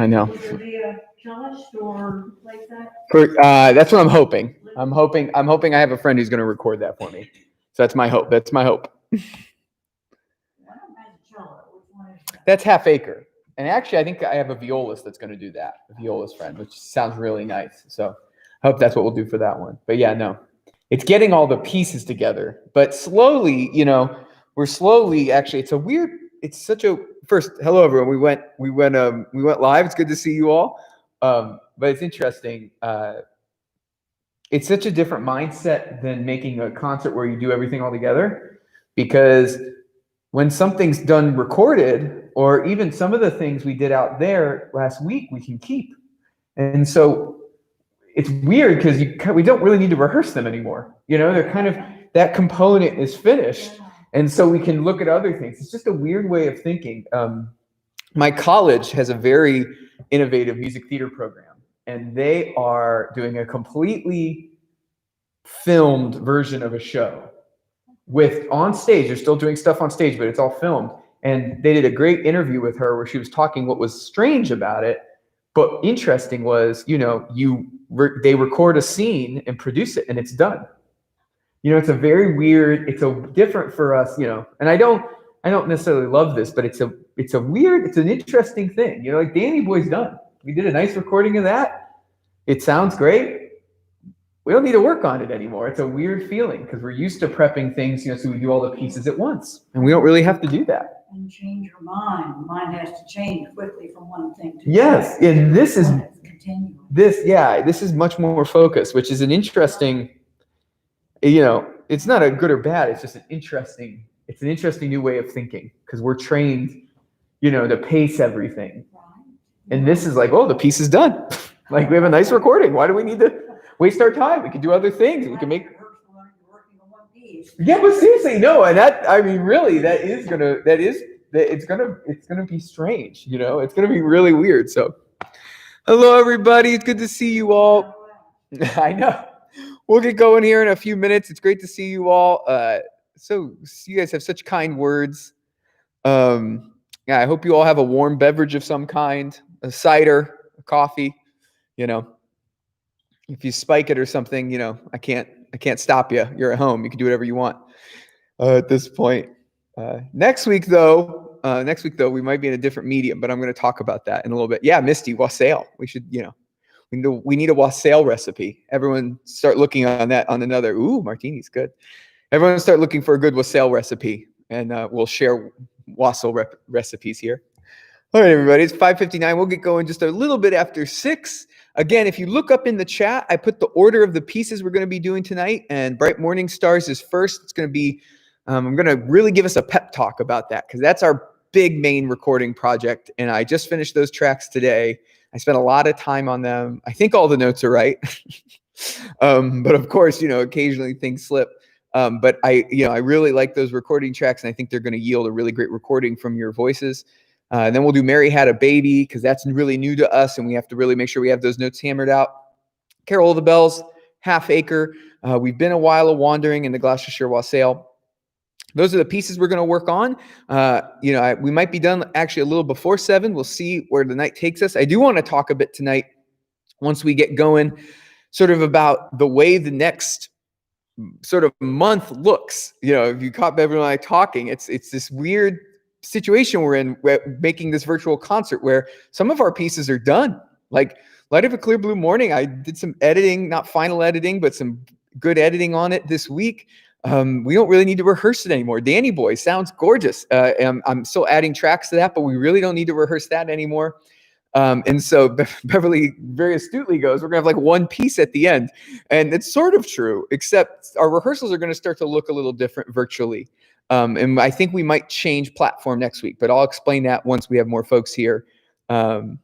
I know. Will there be a cellist or like that? That's what I'm hoping. I'm hoping I have a friend who's going to record that for me. So that's my hope. That's my hope. That's half acre. And actually, I think I have a violist that's going to do that, a violist friend, which sounds really nice. So I hope that's what we'll do for that one. But yeah, no, it's getting all the pieces together. But slowly, we're slowly, actually, it's such a, first, hello everyone. We went live. It's good to see you all. But it's interesting. It's such a different mindset than making a concert where you do everything all together, because when something's done recorded, or even some of the things we did out there last week, we can keep. And so it's weird because we don't really need to rehearse them anymore. They're kind of, that component is finished. And so we can look at other things. It's just a weird way of thinking. My college has a very innovative music theater program, and they are doing a completely filmed version of a show with on stage. They're still doing stuff on stage, but it's all filmed. And they did a great interview with her where she was talking what was strange about it, but interesting was, they record a scene and produce it and it's done. It's a very weird, it's different for us, and I don't necessarily love this, but it's an interesting thing. Like Danny Boy's done. We did a nice recording of that. It sounds great. We don't need to work on it anymore. It's a weird feeling because we're used to prepping things, so we do all the pieces at once, and we don't really have to do that. And change your mind. The mind has to change quickly from one thing to yes, another. And this is continuum. This is much more focused, which is an interesting. It's not a good or bad. It's just an interesting new way of thinking because we're trained, to pace everything. And this is like, oh, the piece is done. Like we have a nice recording. Why do we need to waste our time? We can do other things. We can make. Yeah, but seriously, no. And really, it's gonna be strange. It's gonna be really weird. So, hello everybody. It's good to see you all. I know. We'll get going here in a few minutes. It's great to see you all. So you guys have such kind words. Yeah, I hope you all have a warm beverage of some kind, a cider, a coffee. If you spike it or something, I can't stop you. You're at home. You can do whatever you want at this point. Next week though, we might be in a different medium, but I'm going to talk about that in a little bit. Yeah, Misty, Wassail. We should, we need a Wassail recipe. Everyone start looking on that on another. Ooh, martini's good. Everyone start looking for a good Wassail recipe, and we'll share Wassail recipes here. All right, everybody, it's 5:59. We'll get going just a little bit after 6. Again, if you look up in the chat, I put the order of the pieces we're going to be doing tonight, and Bright Morning Stars is first. It's going to be, I'm going to really give us a pep talk about that because that's our big main recording project, and I just finished those tracks today. I spent a lot of time on them. I think all the notes are right, but of course, occasionally things slip. But I really like those recording tracks, and I think they're going to yield a really great recording from your voices. Then we'll do Mary Had a Baby because that's really new to us, and we have to really make sure we have those notes hammered out. Carol of the Bells, Half Acre. We've been a while of wandering in the Gloucestershire Wassail. Those are the pieces we're going to work on. We might be done actually a little before 7. We'll see where the night takes us. I do want to talk a bit tonight, once we get going, sort of about the way the next sort of month looks. If you caught everyone like talking, it's this weird situation we're in, making this virtual concert where some of our pieces are done. Like Light of a Clear Blue Morning, I did some editing, not final editing, but some good editing on it this week. We don't really need to rehearse it anymore. Danny Boy sounds gorgeous. I'm still adding tracks to that, but we really don't need to rehearse that anymore. And so Beverly very astutely goes, we're going to have like one piece at the end. And it's sort of true, except our rehearsals are going to start to look a little different virtually. And I think we might change platform next week, but I'll explain that once we have more folks here. But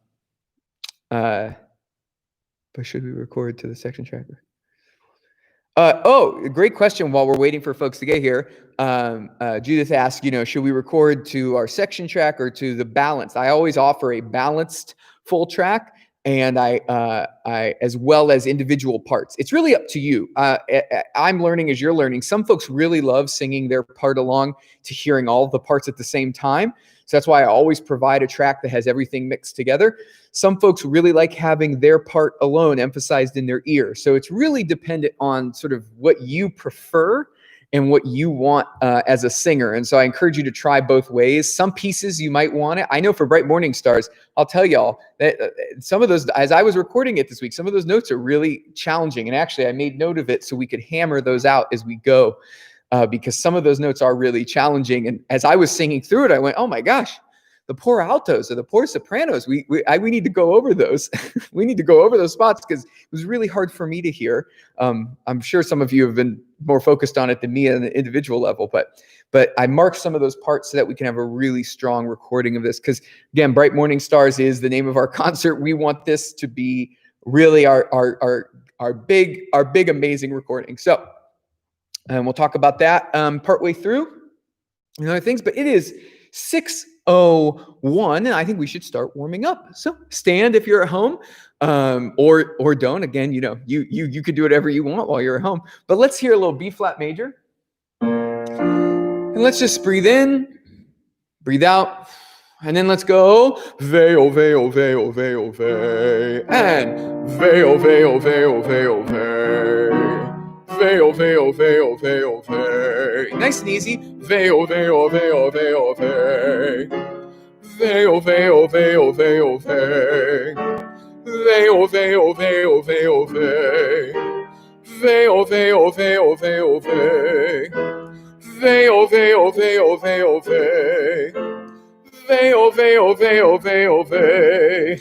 should we record to the section tracker? Great question. While we're waiting for folks to get here, Judith asked, should we record to our section track or to the balanced? I always offer a balanced full track, and I as well as individual parts. It's really up to you. I'm learning as you're learning. Some folks really love singing their part along to hearing all the parts at the same time. So that's why I always provide a track that has everything mixed together. Some folks really like having their part alone emphasized in their ear. So it's really dependent on sort of what you prefer and what you want as a singer. And so I encourage you to try both ways. Some pieces you might want it. I know for Bright Morning Stars, I'll tell y'all that some of those, as I was recording it this week, some of those notes are really challenging. And actually I made note of it so we could hammer those out as we go, because some of those notes are really challenging. And as I was singing through it, I went, oh my gosh, the poor altos or the poor sopranos, we need to go over those. We need to go over those spots because it was really hard for me to hear. I'm sure some of you have been more focused on it than me on the individual level, but I marked some of those parts so that we can have a really strong recording of this. Because again, Bright Morning Stars is the name of our concert. We want this to be really our big amazing recording. So, and we'll talk about that partway through and other things. But it is 6:01, and I think we should start warming up. So stand if you're at home, or don't. Again, you could do whatever you want while you're at home. But let's hear a little B flat major, and let's just breathe in, breathe out, and then let's go veil, veil, veil, veil, veil, and veil, veil, veil, veil, veil. Veil, veil, veil, veil, veil. Nice and easy. Veil, veil, veil, veil, veil. Veil, veil, veil, veil, veil. Veil, veil, veil, veil, veil. Veil, veil, veil, veil, veil. Veil, veil, veil, veil, veil. Veil, veil, veil, veil, veil.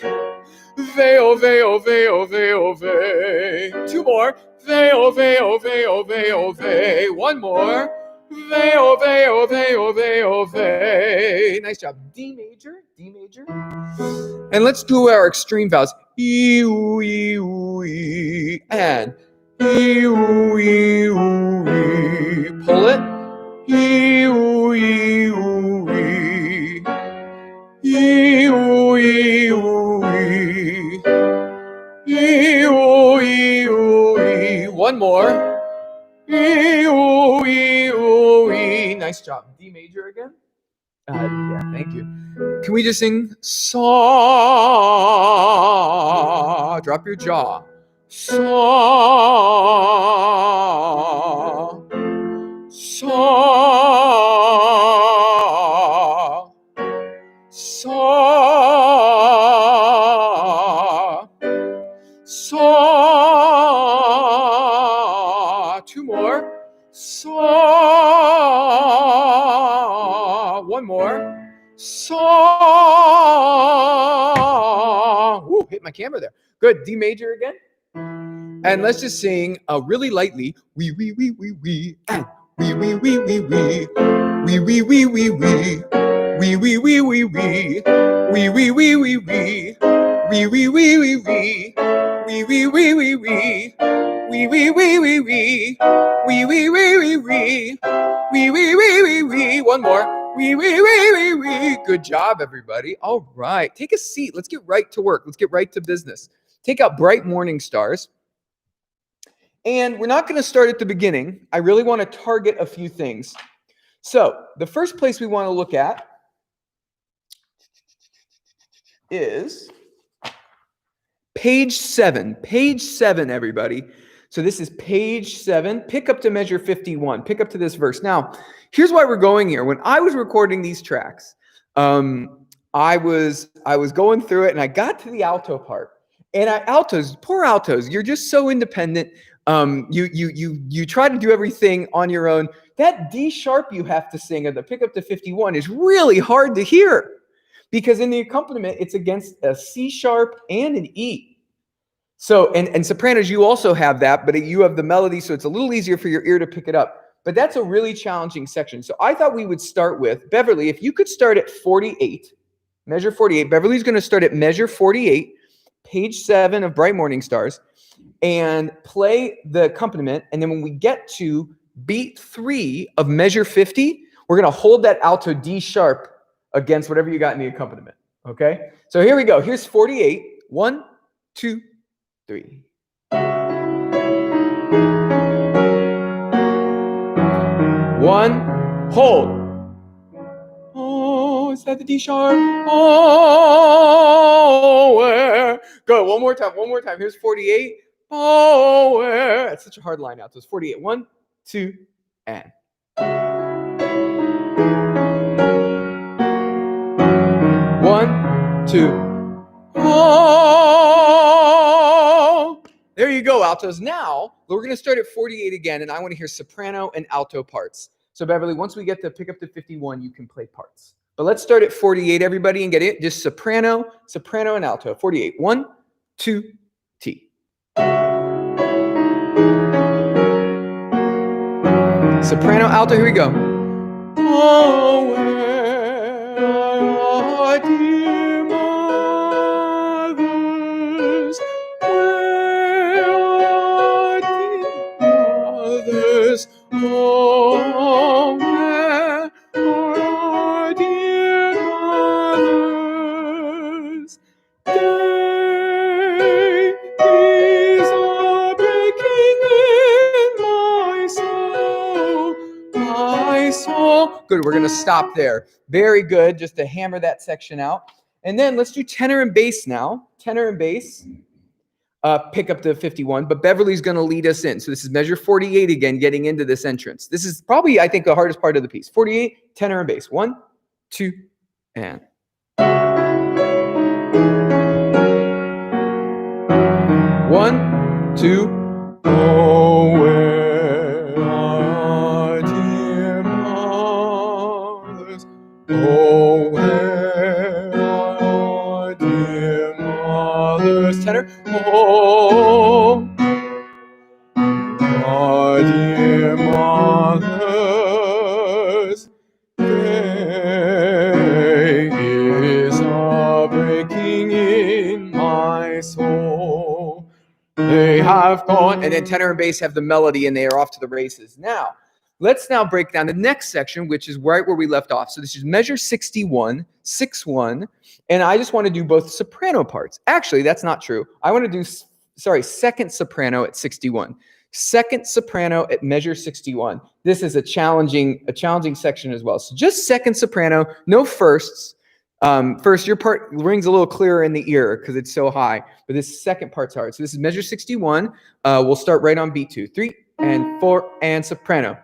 Veil, veil, veil, veil, veil. Two more. Veil, veil, veil, veil, veil. One more. Veil, veil, veil, veil, veil. Nice job. D major, D major. And let's do our extreme vowels. E, oo, e, oo, e. And e, oo, e, oo, e. Pull it. E, oo, e, oo, e. E, oo, e, oo, e. E, oo, e, oo, e. One more. E, oo, e, oo, e. Nice job. D major again. Yeah, thank you. Can we just sing saw? Drop your jaw. Saw. Saw. Saw. Saw. Two more. Saw. One more. Saw. Ooh, hit my camera there. Good. D major again. And let's just sing really lightly. Wee, wee, wee, wee, wee. And wee, wee, wee, wee, wee. Wee, wee, wee, wee, wee. Wee, wee, wee, wee, wee. Wee, wee, wee, wee, wee. Wee, wee, wee, wee, wee. Wee, wee, wee, wee, wee. Wee, wee, wee, wee, wee. Wee, wee, wee, wee, wee. Wee, wee, wee, wee, wee. One more. Wee, wee, wee, wee, wee. Good job, everybody. All right. Take a seat. Let's get right to work. Let's get right to business. Take out Bright Morning Stars. And we're not going to start at the beginning. I really want to target a few things. So the first place we want to look at is page 7. Page 7, everybody. So this is page 7. Pick up to measure 51. Pick up to this verse. Now, here's why we're going here. When I was recording these tracks, I was going through it and I got to the alto part. And altos, poor altos, you're just so independent. You try to do everything on your own. That D sharp you have to sing at the pick up to 51 is really hard to hear because in the accompaniment, it's against a C sharp and an E. So, and sopranos, you also have that, but you have the melody, so it's a little easier for your ear to pick it up. But that's a really challenging section. So I thought we would start with, Beverly, if you could start at 48, measure 48. Beverly's going to start at measure 48, page 7 of Bright Morning Stars, and play the accompaniment. And then when we get to beat 3 of measure 50, we're going to hold that alto D sharp against whatever you got in the accompaniment. Okay? So here we go. Here's 48. 1, 2, 3. 1, hold. Oh, instead of the D sharp. Oh, where. Go, one more time. Here's 48. Oh, where. That's such a hard line out. So it's 48. 1, 2, and. 1, 2. Oh. There you go, altos. Now, we're going to start at 48 again, and I want to hear soprano and alto parts. So, Beverly, once we get to pick up to 51, you can play parts. But let's start at 48, everybody, and get it. Just soprano, and alto. 48. 1, 2, T. Soprano, alto, here we go. Oh, where are dear mothers? Where are dear mothers? Oh, where are dear mothers? Day is a-breaking in my soul. My soul. Good, we're going to stop there. Very good, just to hammer that section out. And then let's do tenor and bass now. Tenor and bass. Pick up to 51, but Beverly's going to lead us in. So this is measure 48 again, getting into this entrance. This is probably, I think, the hardest part of the piece. 48, tenor and bass. 1, 2, and. 1, 2. Oh, where are dear mothers? Oh, where are dear mothers? Tenor. Oh, are dear mothers. Day is a-breaking in my soul. They have gone, and then tenor and bass have the melody, and they are off to the races. Now, let's break down the next section, which is right where we left off. So this is measure 61, 6-1, and I just want to do both soprano parts. Actually, that's not true. I want to do, second soprano at 61. Second soprano at measure 61. This is a challenging section as well. So just second soprano, no firsts. First, your part rings a little clearer in the ear because it's so high, but this second part's hard. So this is measure 61. We'll start right on beat 2. 3 and 4 and soprano.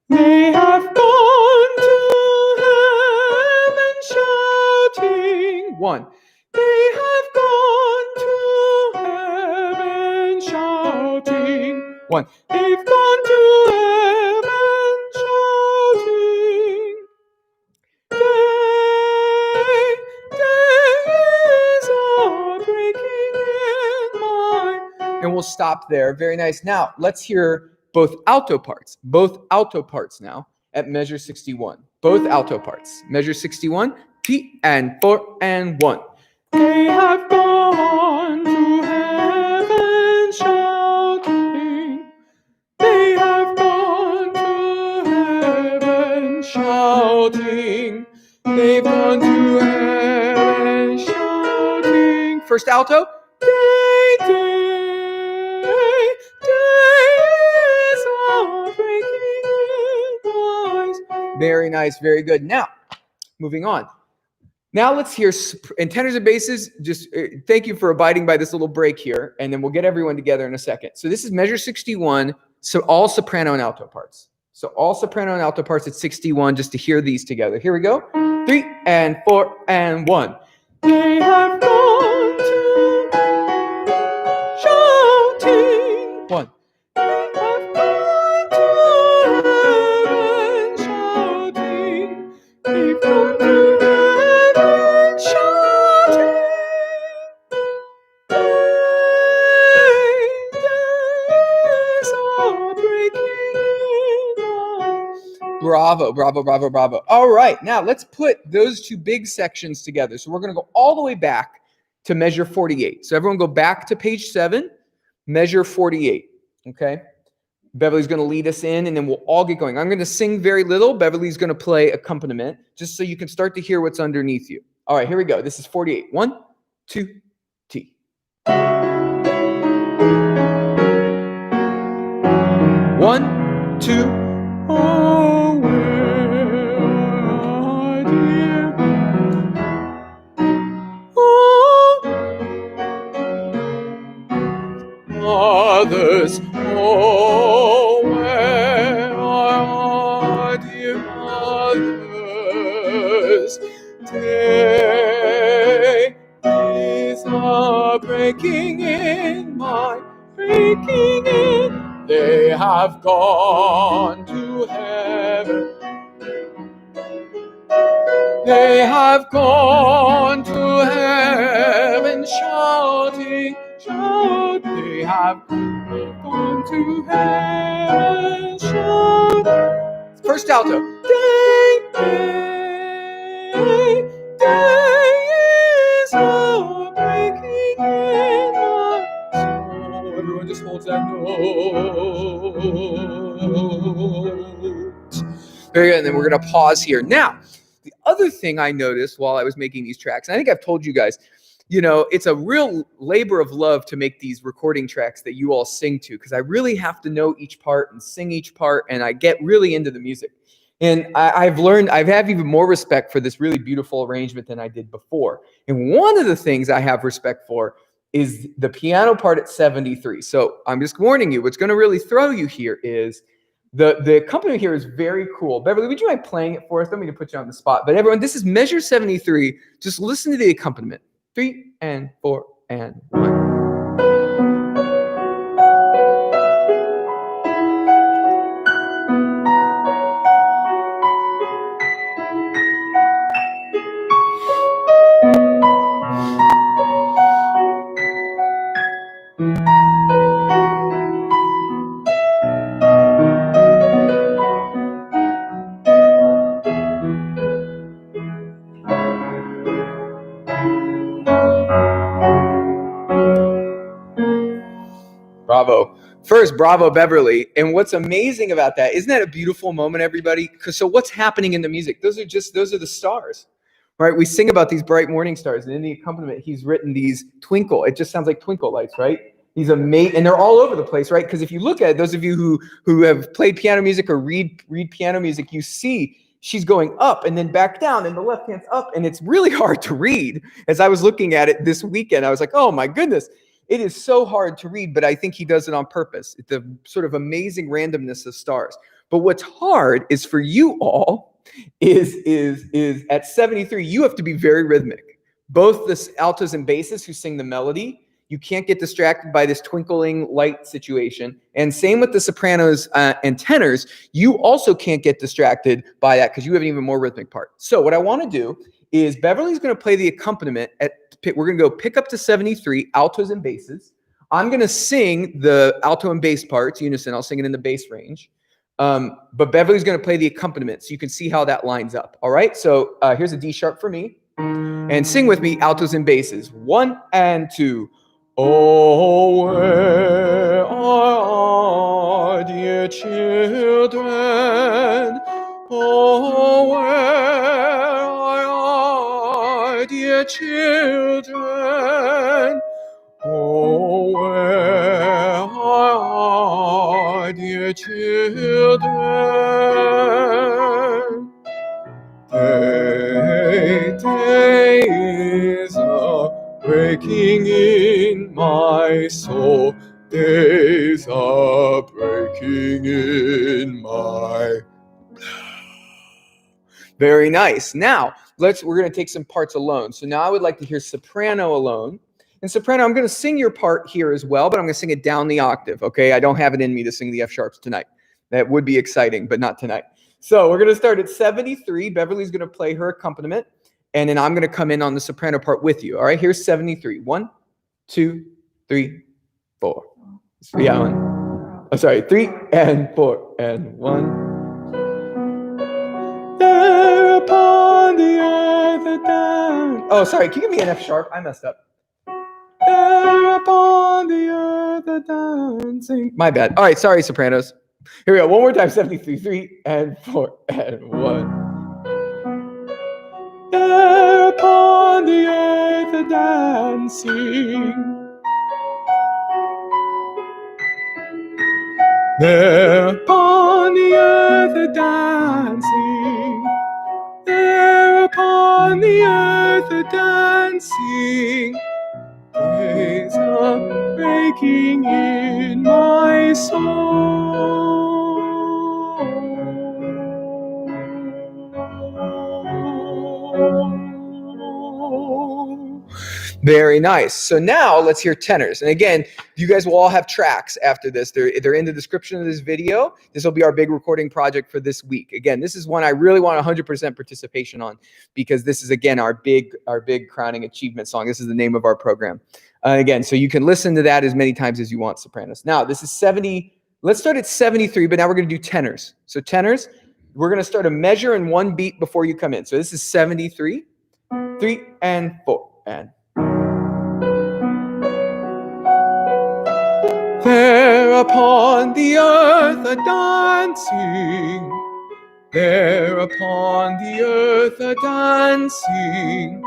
They have gone to heaven shouting. 1. They have gone to heaven shouting. 1. They've gone to heaven shouting. And we'll stop there. Very nice. Now, let's hear both alto parts now at measure 61. Both alto parts. Measure 61, P and 4 and 1. They have gone to heaven shouting. They have gone to heaven shouting. They've gone to heaven shouting. First alto. Day, day, days are breaking in my soul. Very nice, very good. Now, moving on. Now let's hear, and tenors and basses, just thank you for abiding by this little break here, and then we'll get everyone together in a second. So this is measure 61, so all soprano and alto parts. So all soprano and alto parts at 61, just to hear these together. Here we go. 3 and 4 and 1. They have gone to shouting. 1. They have gone to heaven shouting. They've gone to heaven shouting. Days are breaking in. Bravo, bravo, bravo, bravo. All right, now let's put those two big sections together. So we're going to go all the way back to measure 48. So everyone go back to page 7, measure 48, okay? Beverly's going to lead us in, and then we'll all get going. I'm going to sing very little. Beverly's going to play accompaniment, just so you can start to hear what's underneath you. All right, here we go. This is 48. 1, 2, T. 1, 2, oh, where are dear breaking in, breaking in. They have gone to heaven. They have gone to heaven shouting, shout. They have gone to heaven shouting. First alto. Day, day, day is a breaking in my soul. Everyone just holds that note. Very good, and then we're going to pause here. Now, the other thing I noticed while I was making these tracks, and I think I've told you guys, it's a real labor of love to make these recording tracks that you all sing to, because I really have to know each part and sing each part, and I get really into the music. And I have even more respect for this really beautiful arrangement than I did before. And one of the things I have respect for is the piano part at 73. So I'm just warning you, what's going to really throw you here is the accompaniment here is very cool. Beverly, would you mind playing it for us? Don't mean to put you on the spot. But everyone, this is measure 73. Just listen to the accompaniment. 3 and 4 and 1. Bravo. First, bravo, Beverly. And what's amazing about that, isn't that a beautiful moment, everybody? So what's happening in the music? Those are the stars, right? We sing about these bright morning stars, and in the accompaniment, he's written these twinkle. It just sounds like twinkle lights, right? He's amazing, and they're all over the place, right? Because if you look at it, those of you who have played piano music or read piano music, you see she's going up and then back down, and the left hand's up, and it's really hard to read. As I was looking at it this weekend, I was like, oh my goodness. It is so hard to read, but I think he does it on purpose. It's the sort of amazing randomness of stars. But what's hard is for you all is at 73, you have to be very rhythmic. Both the altos and basses who sing the melody, you can't get distracted by this twinkling light situation. And same with the sopranos and tenors, you also can't get distracted by that because you have an even more rhythmic part. So what I want to do is Beverly's going to play the accompaniment we're going to go pick up to 73, altos and basses. I'm going to sing the alto and bass parts, unison. I'll sing it in the bass range. But Beverly's going to play the accompaniment so you can see how that lines up. All right, so here's a D sharp for me. And sing with me, altos and basses. 1 and 2. Oh, where are dear children? Oh, where are dear children? Oh, where are dear children? Day is breaking in my soul. Days are breaking in my. Very nice. Now we're going to take some parts alone. So now I would like to hear soprano alone. And soprano, I'm going to sing your part here as well, but I'm going to sing it down the octave. Okay, I don't have it in me to sing the F sharps tonight. That would be exciting, but not tonight. So we're going to start at 73. Beverly's going to play her accompaniment, and then I'm going to come in on the soprano part with you. All right, here's 73. 1, 2, 3, 4. Yeah, 1. Oh, sorry, 3 and 4 and 1. There upon the earth a down. Oh, sorry, can you give me an F sharp? I messed up. There upon the earth a dancing. My bad. All right, sorry, sopranos. Here we go. One more time. 73, 3 and 4 and 1. There upon the earth a dancing. There upon the earth a dancing. There upon the earth a dancing. Days are breaking in my soul. Very nice. So now let's hear tenors. And again, you guys will all have tracks after this. They're in the description of this video. This will be our big recording project for this week. Again, this is one I really want 100% participation on because this is, again, our big crowning achievement song. This is the name of our program. Again, so you can listen to that as many times as you want, sopranos. Now, this is 70. Let's start at 73, but now we're going to do tenors. So tenors, we're going to start a measure in one beat before you come in. So this is 73, 3 and 4, and there upon the earth a dancing, there upon the earth a dancing,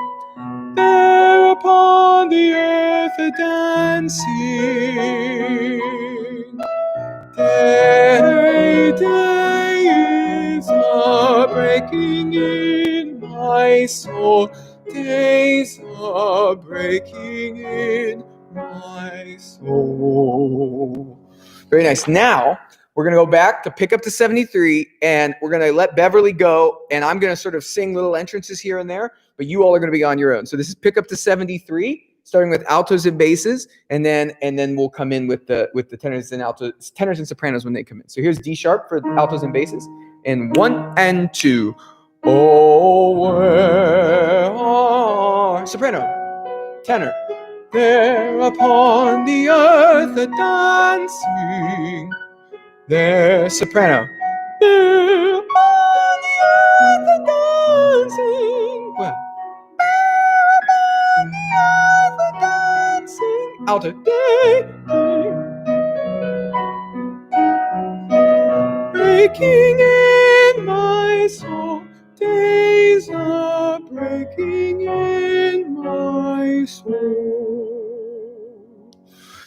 there upon the earth a dancing. Day is a breaking in my soul, days are breaking in my soul. Very nice. Now we're going to go back to pick up to 73, and we're going to let Beverly go, and I'm going to sort of sing little entrances here and there, but you all are going to be on your own. So this is pick up to 73, starting with altos and basses, and then we'll come in with the tenors and altos, tenors and sopranos when they come in. So here's D sharp for altos and basses, and 1 and 2. Oh, where are soprano, tenor. There upon the earth a dancing, there soprano. There upon the earth a dancing. Well, there upon the earth a dancing. Alto. Breaking in my soul, days are breaking in my soul.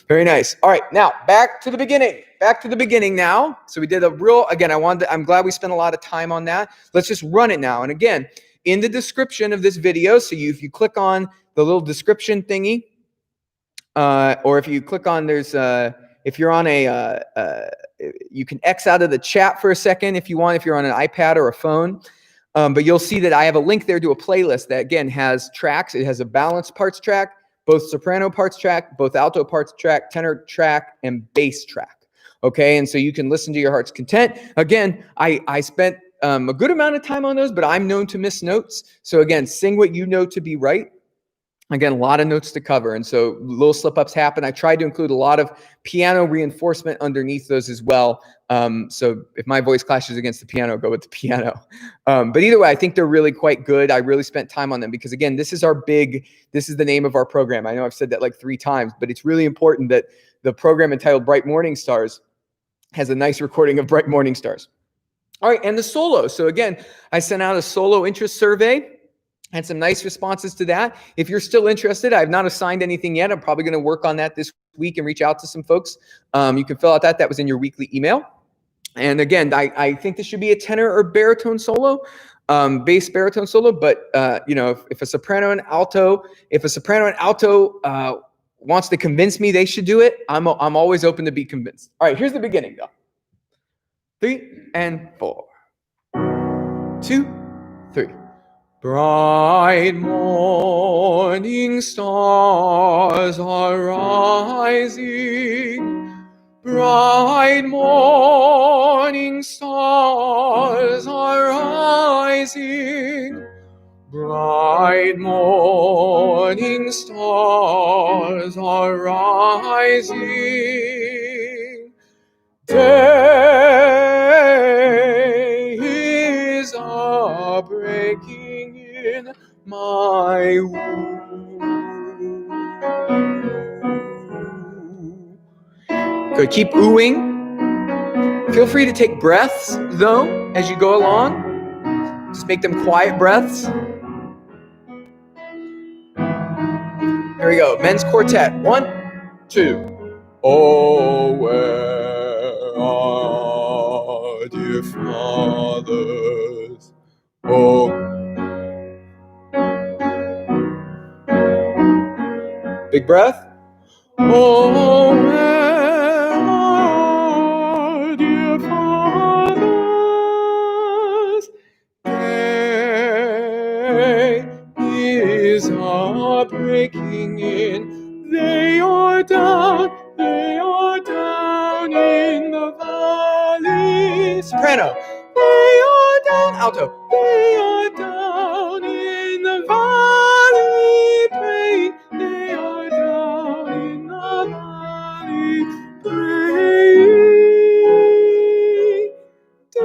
Very nice. All right, now back to the beginning. Back to the beginning now. So we did a real, again, I'm glad we spent a lot of time on that. Let's just run it now. And again, in the description of this video, so if you click on the little description thingy, or if you click on, if you're on you can X out of the chat for a second if you want, if you're on an iPad or a phone. But you'll see that I have a link there to a playlist that, again, has tracks. It has a balanced parts track, both soprano parts track, both alto parts track, tenor track, and bass track. Okay, and so you can listen to your heart's content. Again, I spent a good amount of time on those, but I'm known to miss notes. So again, sing what you know to be right. Again, a lot of notes to cover, and so little slip-ups happen. I tried to include a lot of piano reinforcement underneath those as well. So if my voice clashes against the piano, go with the piano. But either way, I think they're really quite good. I really spent time on them because, again, this is the name of our program. I know I've said that like 3 times, but it's really important that the program entitled Bright Morning Stars has a nice recording of Bright Morning Stars. All right, and the solo. So again, I sent out a solo interest survey. Had some nice responses to that. If you're still interested, I've not assigned anything yet. I'm probably going to work on that this week and reach out to some folks. You can fill out that. That was in your weekly email. And again, I think this should be a tenor or baritone solo, bass baritone solo. But if a soprano and alto, wants to convince me they should do it, I'm always open to be convinced. All right, here's the beginning though. 3 and 4. 2, 3. Bright morning stars are rising. Bright morning stars are rising. Bright morning stars are rising. Day is a breaking in my womb. Good. Keep oohing. Feel free to take breaths, though, as you go along. Just make them quiet breaths. Here we go. Men's quartet. 1, 2. Oh, where are dear fathers? Oh. Big breath. Oh, where are dear fathers? Day is a breaking in down in the valley. Soprano. They are down. Alto. They are down in the valley praying. They are down in the valley praying. Day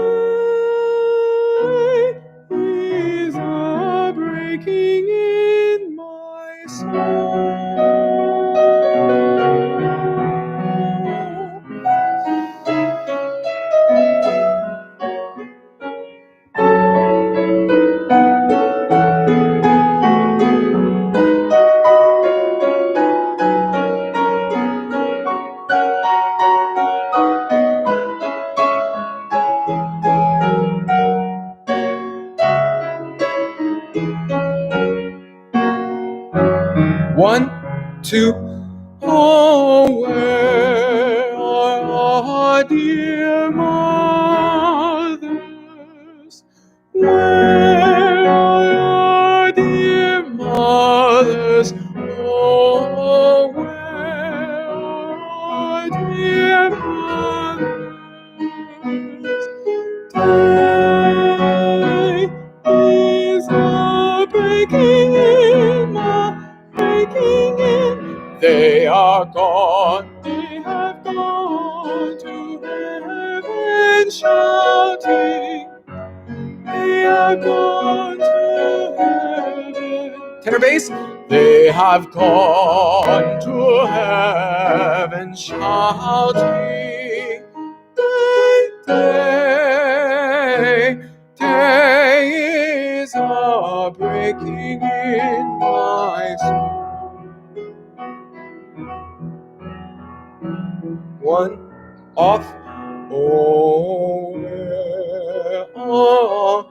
is a breaking in my soul. One, two. Oh, where are our dear mothers? Where are our dear mothers? Oh, where are our dear mothers? Day is a breaking in my breaking in. They are gone, they have gone to heaven shouting. They have gone to heaven. Tenor bass. They have gone to heaven shouting. Day is a breaking in my soul. One off. Oh, where are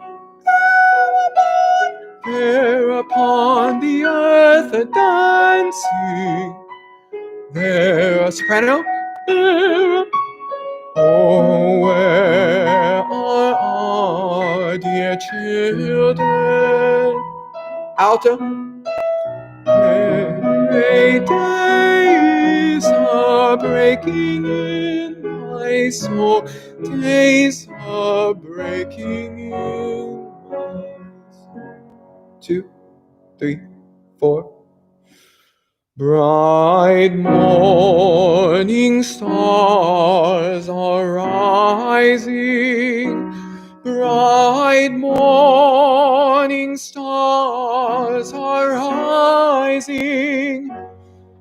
there upon the earth a dancing? There a soprano. There. Oh, where are our dear children? Alto. Days are breaking in my soul. Days are breaking in my soul. 2, 3, 4. Bright morning stars are rising. Bright morning stars are rising.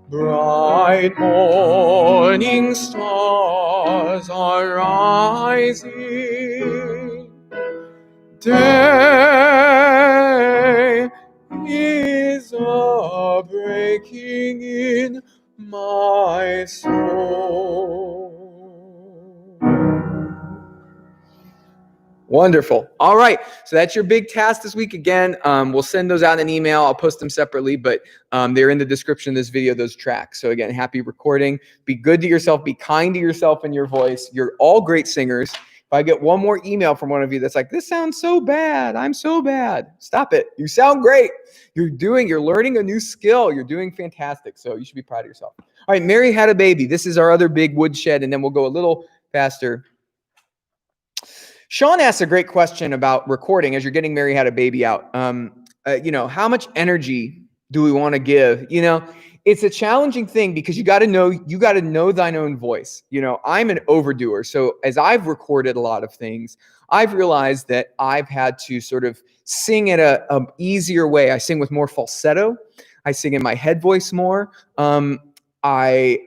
Bright morning stars are rising. Day is a breaking in my soul. Wonderful. All right. So that's your big task this week. Again, we'll send those out in an email. I'll post them separately, but they're in the description of this video, those tracks. So again, happy recording. Be good to yourself. Be kind to yourself and your voice. You're all great singers. If I get one more email from one of you that's like, this sounds so bad, I'm so bad, stop it. You sound great. You're learning a new skill. You're doing fantastic. So you should be proud of yourself. All right. Mary had a baby. This is our other big woodshed, and then we'll go a little faster. Sean asked a great question about recording as you're getting Mary Had a Baby out. How much energy do we want to give? It's a challenging thing because you got to know thine own voice. I'm an overdoer. So as I've recorded a lot of things, I've realized that I've had to sort of sing at a easier way. I sing with more falsetto. I sing in my head voice more. I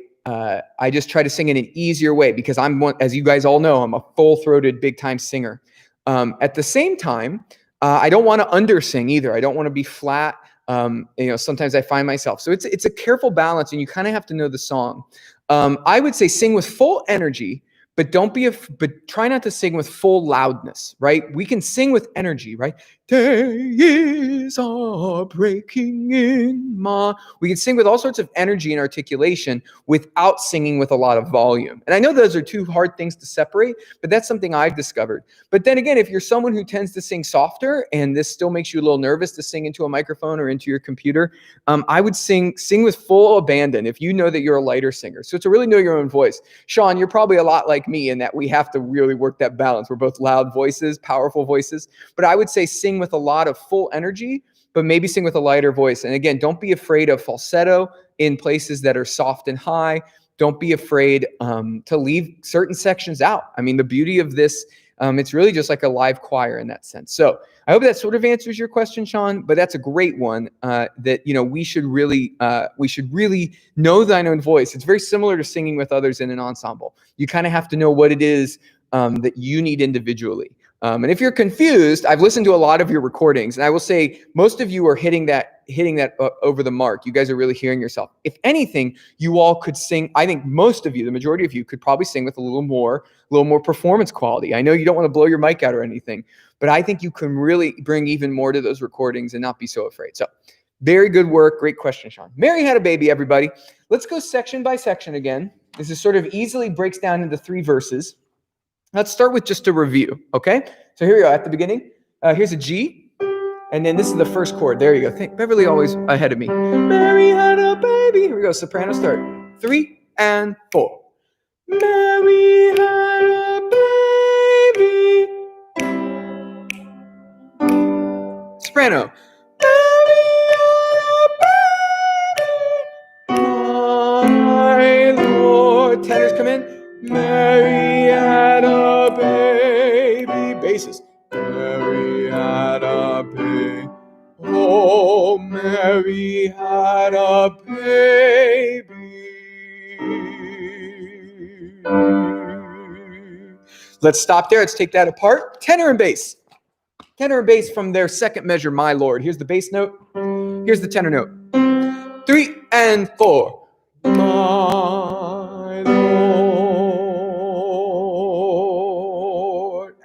just try to sing in an easier way because as you guys all know, I'm a full-throated, big-time singer. At the same time, I don't want to undersing either. I don't want to be flat. Sometimes I find myself. So it's a careful balance, and you kind of have to know the song. I would say sing with full energy, but but try not to sing with full loudness, right? We can sing with energy, right? Days are breaking in my. We can sing with all sorts of energy and articulation without singing with a lot of volume. And I know those are two hard things to separate, but that's something I've discovered. But then again, if you're someone who tends to sing softer and this still makes you a little nervous to sing into a microphone or into your computer, I would sing with full abandon if you know that you're a lighter singer. So to really know your own voice. Sean, you're probably a lot like me in that we have to really work that balance. We're both loud voices, powerful voices, but I would say sing with a lot of full energy, but maybe sing with a lighter voice. And again, don't be afraid of falsetto in places that are soft and high. Don't be afraid to leave certain sections out. I mean, the beauty of this, it's really just like a live choir in that sense. So I hope that sort of answers your question, Sean, but that's a great one that, we should really know thine own voice. It's very similar to singing with others in an ensemble. You kind of have to know what it is that you need individually. And if you're confused, I've listened to a lot of your recordings, and I will say most of you are hitting that over the mark. You guys are really hearing yourself. If anything, you all could sing. I think most of you, the majority of you, could probably sing with a little more performance quality. I know you don't want to blow your mic out or anything, but I think you can really bring even more to those recordings and not be so afraid. So very good work. Great question, Sean. Mary had a baby, everybody. Let's go section by section again. This is sort of easily breaks down into 3 verses. Let's start with just a review, okay? So here we go at the beginning. Here's a G, and then this is the first chord. There you go. Beverly always ahead of me. Mary had a baby. Here we go. Soprano start. 3 and 4. Mary had a baby. Soprano. Mary had a baby. My Lord. Tenors come in. Mary had a baby. Basses. Mary had a baby. Oh, Mary had a baby. Let's stop there. Let's take that apart. Tenor and bass. Tenor and bass from their second measure, my Lord. Here's the bass note. Here's the tenor note. 3 and 4. My Lord.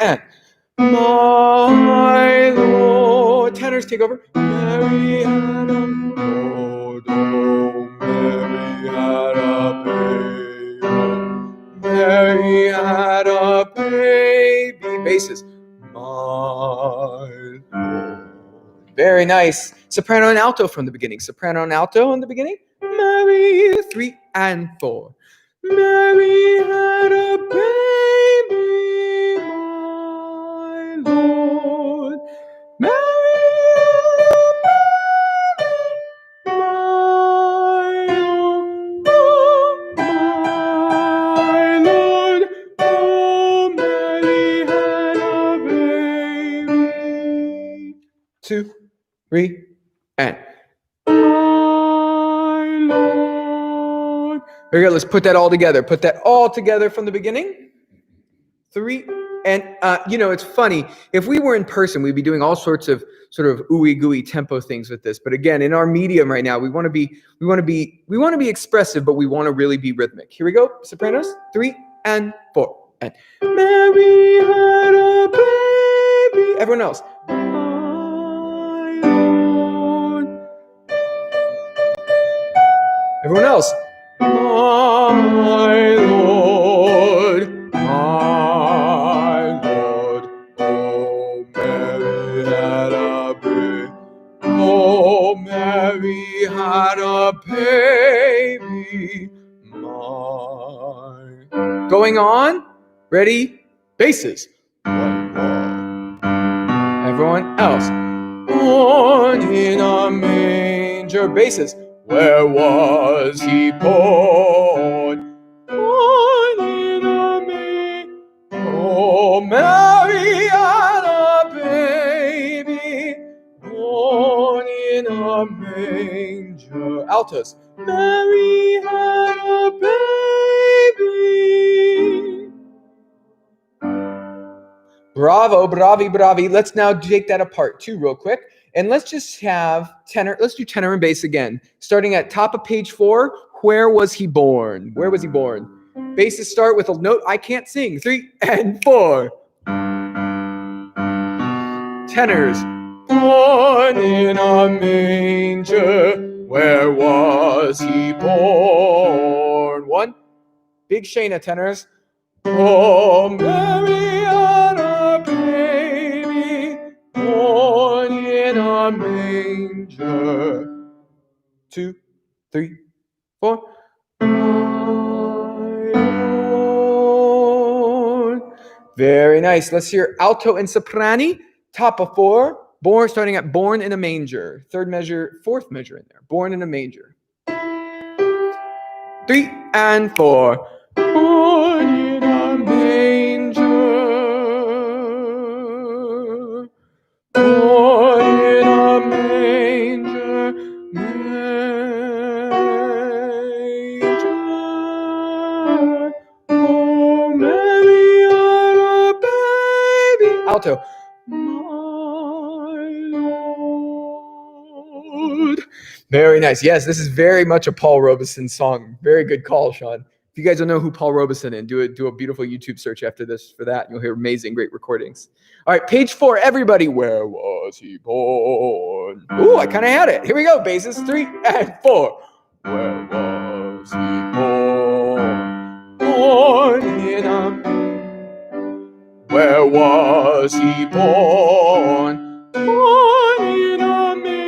And my Lord. Tenors take over. Mary had a Lord. Oh, Mary had a baby. Mary had a baby. Basses. My Lord. Very nice. Soprano and alto from the beginning. Soprano and alto in the beginning. Mary, 3 and 4. Mary had a baby, my Lord. Mary had a baby, my Lord. My Lord. Oh, Mary had a baby. 2, 3, and Very good. Let's put that all together. Put that all together from the beginning. 3 and it's funny. If we were in person, we'd be doing all sorts of sort of ooey gooey tempo things with this. But again, in our medium right now, we want to be expressive, but we want to really be rhythmic. Here we go. Sopranos. 3 and 4 and Mary had a baby. Everyone else. My Lord. Everyone else. My Lord, my Lord, oh, Mary had a baby, oh, Mary had a baby, my. Going on, ready, basses. 1 more. Everyone else. Born in a manger, basses. Where was he born? Born in a manger. Oh, Mary had a baby. Born in a manger. Altos. Mary had a baby. Bravo, bravi, bravi. Let's now take that apart too real quick. And let's just have tenor. Let's do tenor and bass again. Starting at top of page 4. Where was he born? Where was he born? Basses start with a note I can't sing. 3 and 4. Tenors. Born in a manger, where was he born? 1. Big Shayna tenors. Oh, Mary had a baby, born in a manger. 2, 3, 4. Very nice. Let's hear alto and soprani. Top of 4. Born, starting at born in a manger. Third measure, fourth measure in there. Born in a manger. 3 and 4. Born in a manger. Born in a manger. Manger. Oh, Mary had a baby. Alto. My Lord. Very nice. Yes, this is very much a Paul Robeson song. Very good call, Sean. If you guys don't know who Paul Robeson is, do a beautiful YouTube search after this for that. You'll hear amazing, great recordings. All right, page 4, everybody. Where was he born? Ooh, I kind of had it. Here we go, basses. 3 and 4. Where was he born? Born in a... Where was he born? Born in a manger.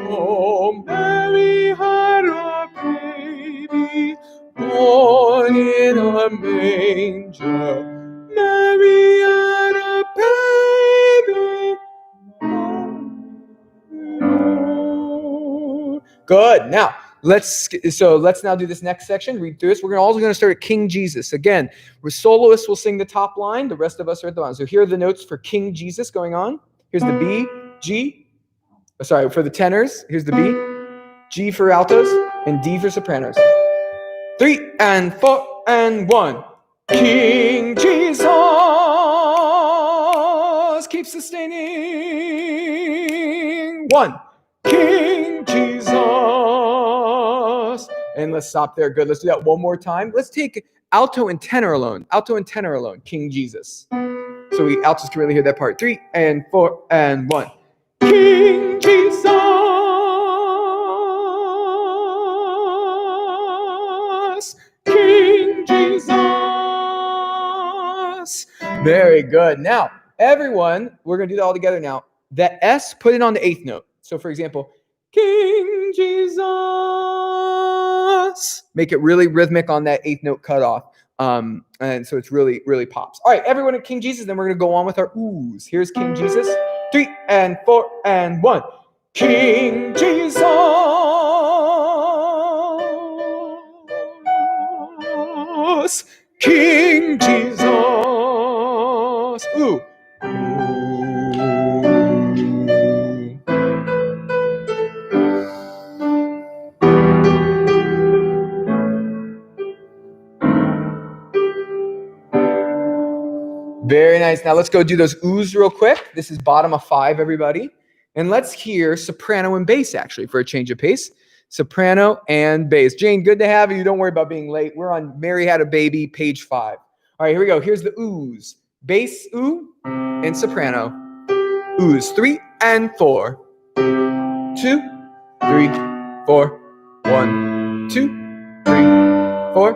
Oh, Mary had a baby, born in a manger. Mary had a baby. Good. Now, let's now do this next section. Read through this. We're also going to start at King Jesus. Again, where soloists will sing the top line. The rest of us are at the bottom. So here are the notes for King Jesus going on. Here's the B, G. Sorry, for the tenors. Here's the B, G for altos, and D for sopranos. 3 and 4 and 1. King Jesus keeps sustaining. 1. King Jesus. And let's stop there. Good. Let's do that one more time. Let's take alto and tenor alone. Alto and tenor alone. King Jesus. So we altos can really hear that part. 3 and 4 and 1. King Jesus. King Jesus. Very good. Now, everyone, we're going to do that all together now. That S, put it on the 8th note. So, for example, King Jesus. Make it really rhythmic on that 8th note cutoff. And so it's really, really pops. All right, everyone at King Jesus, then we're going to go on with our oohs. Here's King Jesus. 3 and 4 and 1. King Jesus. King Jesus. Ooh. Very nice. Now let's go do those oohs real quick. This is bottom of 5, everybody. And let's hear soprano and bass, actually, for a change of pace. Soprano and bass. Jane, good to have you. Don't worry about being late. We're on Mary Had a Baby, page 5. All right, here we go. Here's the oohs. Bass ooh and soprano. Oohs. 3 and 4. 2, 3, 4. 1, 2, 3, 4.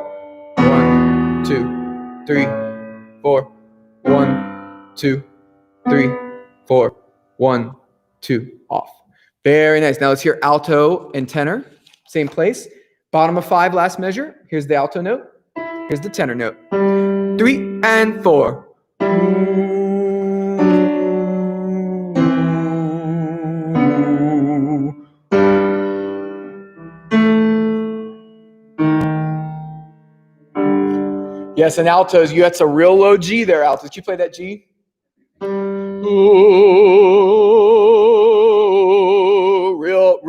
1, 2, 3, 4. 1, 2, 3, 4. 1, 2. Off. Very nice. Now let's hear alto and tenor. Same place. Bottom of 5, last measure. Here's the alto note. Here's the tenor note. 3 and 4. Yes, and altos, that's a real low G there, altos. Did you play that G? Ooh, real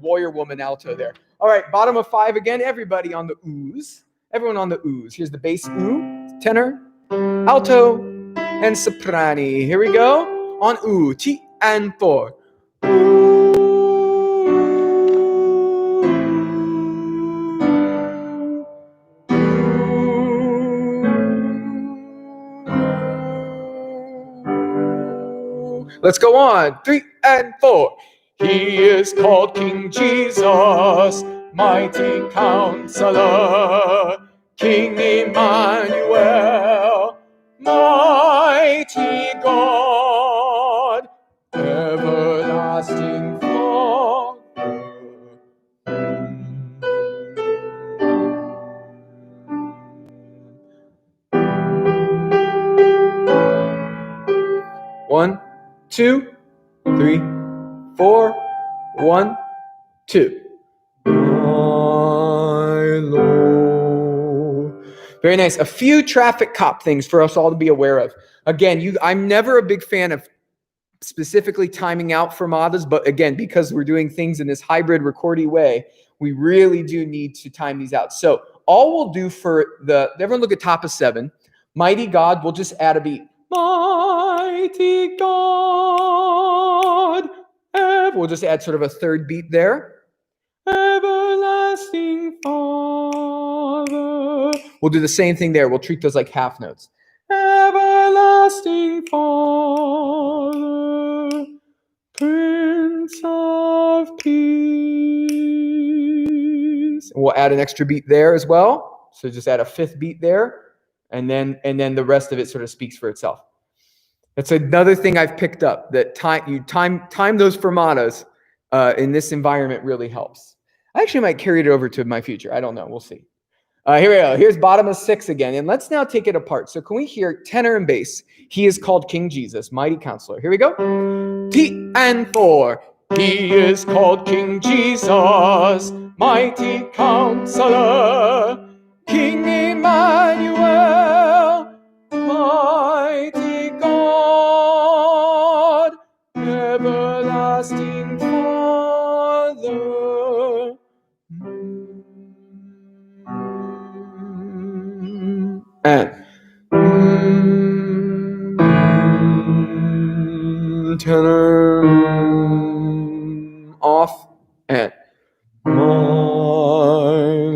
warrior woman alto there. All right, bottom of 5 again. Everybody on the oohs. Everyone on the oohs. Here's the bass ooh, tenor, alto, and soprani. Here we go. On ooh, 3 and 4. Let's go on. 3 and 4. He is called King Jesus, mighty counselor, King Emmanuel, mighty God, everlasting Father. 1, 2, 3, 4. 1, 2. My Lord. Very nice. A few traffic cop things for us all to be aware of. Again, I'm never a big fan of specifically timing out fermatas, but again, because we're doing things in this hybrid recordy way, we really do need to time these out. So all we'll do for everyone look at top of 7. Mighty God, we'll just add a beat. Mighty God. We'll just add sort of a third beat there. Everlasting Father. We'll do the same thing there. We'll treat those like half notes. Everlasting Father, Prince of Peace. And we'll add an extra beat there as well. So just add a 5th beat there. And then the rest of it sort of speaks for itself. That's another thing I've picked up, that time those fermatas in this environment really helps. I actually might carry it over to my future. I don't know. We'll see. Here we go. Here's bottom of 6 again. And let's now take it apart. So can we hear tenor and bass? He is called King Jesus, mighty counselor. Here we go. T and 4. He is called King Jesus, mighty counselor, King Emmanuel, mighty God, everlasting Father. And tenor off and my Lord.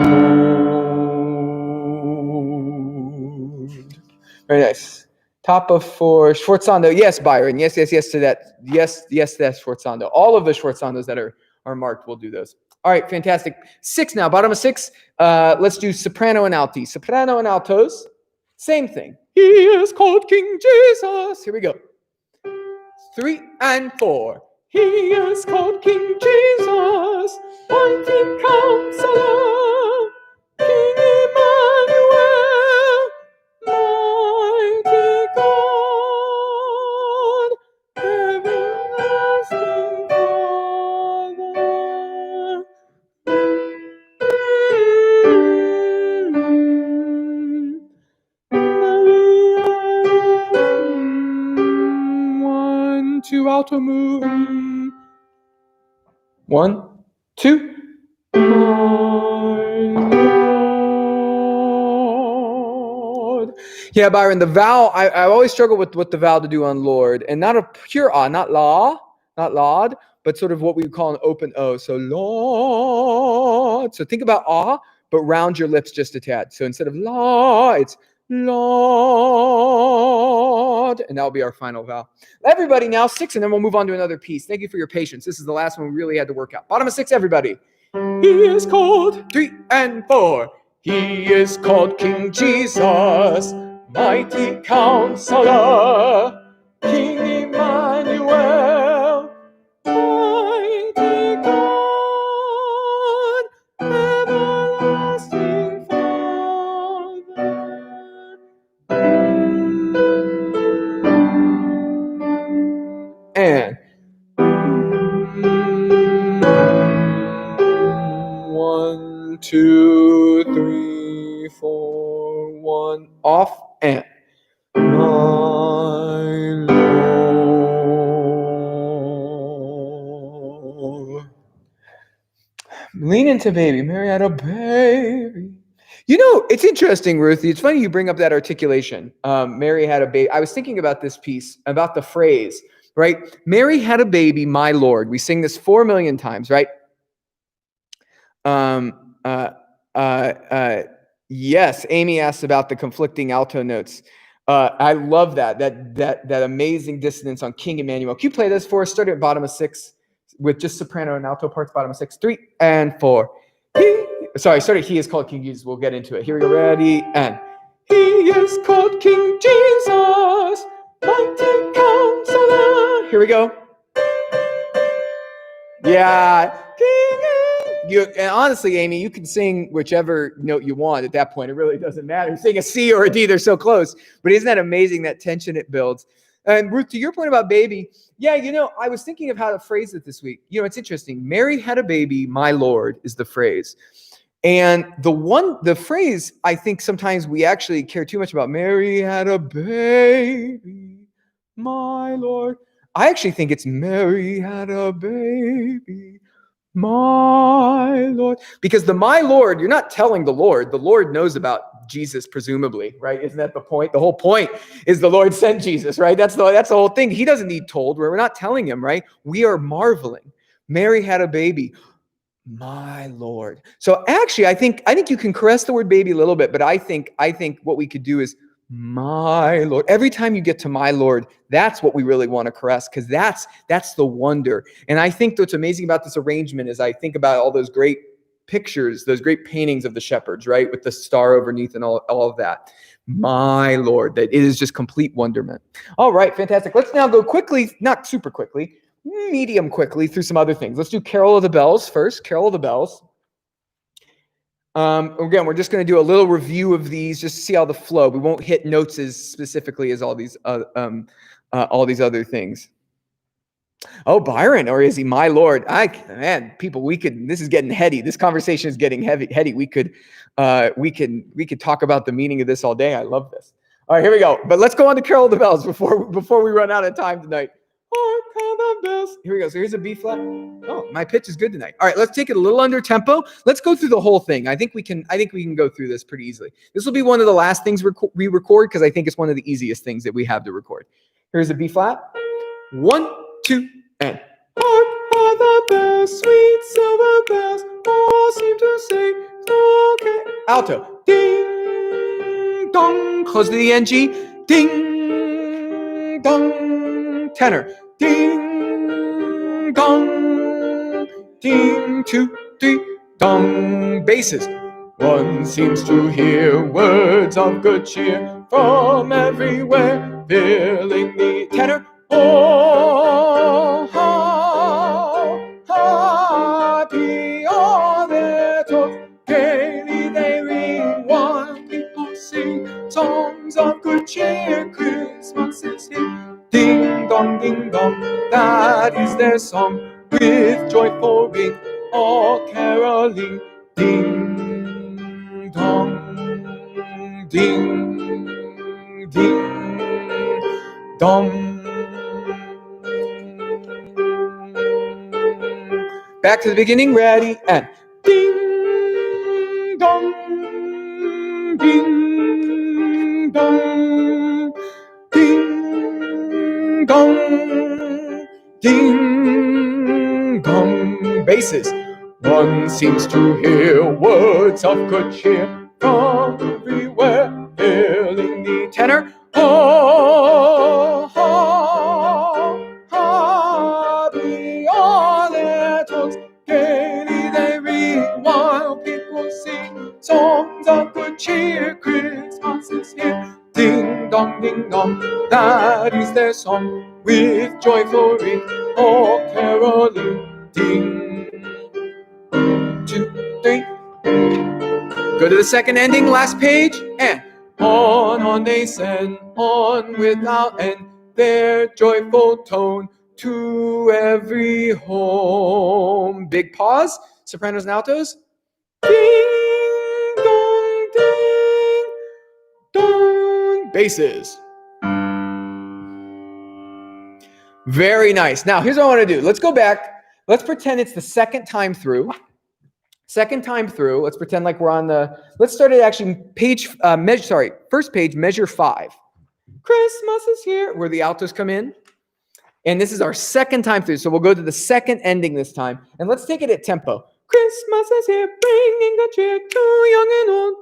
Very nice. Top of 4, sforzando. Yes, Byron. Yes to that. Yes, that's sforzando. All of the sforzandos that are marked, we'll do those. All right, fantastic. 6 now, bottom of 6. Let's do soprano and alti. Soprano and altos, same thing. He is called King Jesus. Here we go. 3 and 4. He is called King Jesus, mighty counselor, King Emmanuel, mighty God, everlasting Father. 1, 2, alto moving. 1, 2. My Lord. Yeah, Byron, the vowel, I always struggle with what the vowel to do on Lord, and not a pure ah, not la, not laud, but sort of what we would call an open O. So Lord. So think about ah, but round your lips just a tad. So instead of la, it's Lord, and that'll be our final vowel. Everybody now, 6, and then we'll move on to another piece. Thank you for your patience. This is the last one we really had to work out. Bottom of 6, everybody. He is called 3 and 4. He is called King Jesus, mighty counselor, King Emmanuel, mighty God, everlasting Father. And 1, 2, 3, 4, 1, off and my Lord. Lean into baby. Mary had a baby. You know, it's interesting, Ruthie. It's funny you bring up that articulation. Mary had a baby. I was thinking about this piece, about the phrase, right? Mary had a baby, my Lord. We sing this 4 million times, right? Yes, Amy asked about the conflicting alto notes. I love that amazing dissonance on King Emmanuel. Can you play this for us? Start at bottom of 6 with just soprano and alto parts, bottom of 6, 3 and 4. Start at He is called King Jesus. We'll get into it. Here we go. Ready? And He is called King Jesus, mighty counselor. Here we go. Yeah. And honestly, Amy, you can sing whichever note you want at that point. It really doesn't matter. Sing a C or a D, they're so close. But isn't that amazing, that tension it builds? And Ruth, to your point about baby, yeah, I was thinking of how to phrase it this week. It's interesting. Mary had a baby, my Lord, is the phrase. And the phrase, I think sometimes we actually care too much about. Mary had a baby, my Lord. I actually think it's Mary had a baby, my Lord. Because the my Lord, you're not telling the Lord knows about Jesus, presumably, right? Isn't that the point? The whole point is the Lord sent Jesus, right? That's the whole thing. He doesn't need told. We're not telling him, right? We are marveling. Mary had a baby, my Lord. So actually, I think you can caress the word baby a little bit, but I think what we could do is my Lord. Every time you get to my Lord, that's what we really want to caress, because that's the wonder. And I think what's amazing about this arrangement is I think about all those great pictures, those great paintings of the shepherds, right? With the star underneath and all of that. My Lord, that it is just complete wonderment. All right, fantastic. Let's now go quickly, not super quickly, medium quickly through some other things. Let's do Carol of the Bells first. Carol of the Bells. Again, we're just going to do a little review of these just to see how the flow. We won't hit notes as specifically as all these other things. Oh, Byron, or is he my Lord? People, this is getting heady. This conversation is getting heady. We could talk about the meaning of this all day. I love this. All right, here we go. But let's go on to Carol of the Bells before we run out of time tonight. Here we go. So here's a B flat. Oh, my pitch is good tonight. All right, let's take it a little under tempo. Let's go through the whole thing. I think we can go through this pretty easily. This will be one of the last things we record, because I think it's one of the easiest things that we have to record. Here's a B flat. 1, 2, and. Hark are the bells, sweet silver bells, all seem to say, okay. Alto. Ding dong. Close to the NG. Ding dong. Tenor. Ding dong, ding 2, 3, dong. Basses. One seems to hear words of good cheer from everywhere, filling the tenor. Oh, how happy are their tones, gaily they ring while people sing songs of good cheer. Christmas is here. Ding dong, that is their song, with joyful ring, all caroling. Ding dong, ding, ding dong. Back to the beginning, ready, and ding dong, ding dong, ding dong, ding dong. Basses. One seems to hear words of good cheer from everywhere, filling the tenor. Oh, happy are their tones, gaily they ring while people sing songs of good cheer. Christmas is here. Ding dong, that is their song, with joyful ring, all caroling. Ding, 2, 3. Go to the second ending, last page, and on they send, on without end, their joyful tone to every home. Big pause, sopranos and altos. Ding dong, ding dong. Basses. Very nice. Now, here's what I want to do. Let's go back. Let's pretend it's the second time through. Let's pretend like we're on let's start at actually first page, measure 5. Christmas is here, where the altos come in. And this is our second time through. So we'll go to the second ending this time. And let's take it at tempo. Christmas is here, bringing the cheer to young and old.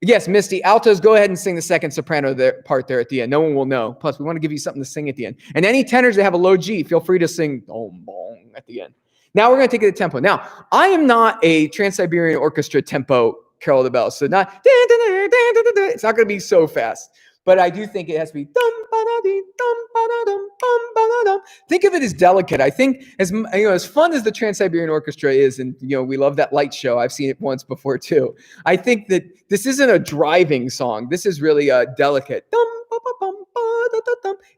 Yes, Misty, altos, go ahead and sing the second soprano part there at the end. No one will know. Plus, we want to give you something to sing at the end. And any tenors that have a low G, feel free to sing bong, bong at the end. Now we're going to take it to tempo. Now, I am not a Trans-Siberian Orchestra tempo Carol of the Bells, so not, it's not going to be so fast. But I do think it has to be think of it as delicate. I think as fun as the Trans-Siberian Orchestra is, and we love that light show. I've seen it once before too. I think that this isn't a driving song. This is really a delicate.